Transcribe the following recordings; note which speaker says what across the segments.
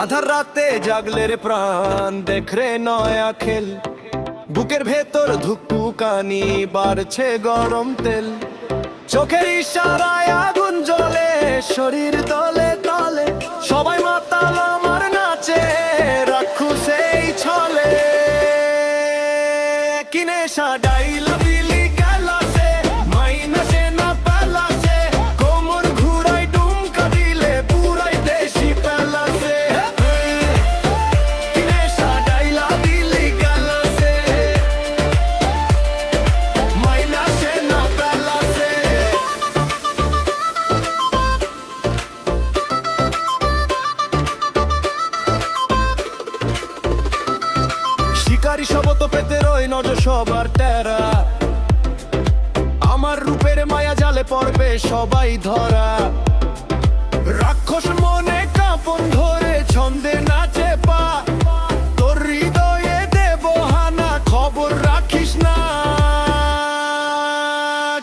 Speaker 1: আধার রাতে জাগলে রে প্রাণ, দেখ রে নয়া খেল। বুকের ভেতর ধুকপুকানি, বাড়ছে গরম তেল। চোখের ইশারায় আগুন জ্বলে, শরীর দলে তলে। সবাই মাতাল আমার নাচে, রাক্ষস এই ছলে। কি নেশা ডাইলা দিলি গেলাসে, মাইনাসে না পেলাসে। কোমর ঘুরাই ডুমকা দিলে, পুরাই দেশি পেলাসে। কি নেশা ডাইলা দিলি গেলাসে, মাইনাসে না পেলাসে। শিকারি শবত পেতে রই নজর সবার টেরা। আমার রূপের মায়া জালে পড়বে সবাই ধরা। রাক্ষস মনে কাঁপন ধরে ছন্দে নাচে পা। তোর হৃদয়ে দেব হানা, খবর রাখিস না।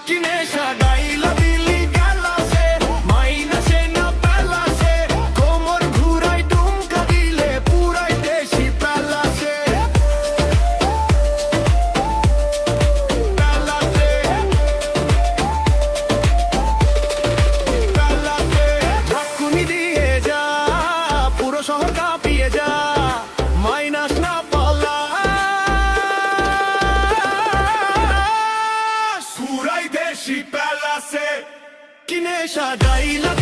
Speaker 1: কি নেশা ডাইলা দিলি গেলাসে, মাইনাসে না পেলাসে। কোমর ঘুরাই ডুমকা দিলে, পুরাই দেশি পেলাসে। ঝাঁকুনি দিয়ে যা, পুরো শহর কাঁপিয়ে যা। মাইনাস না পলাশ, পুরাই দেশি পেলাসে। কি নেশা ডাইলা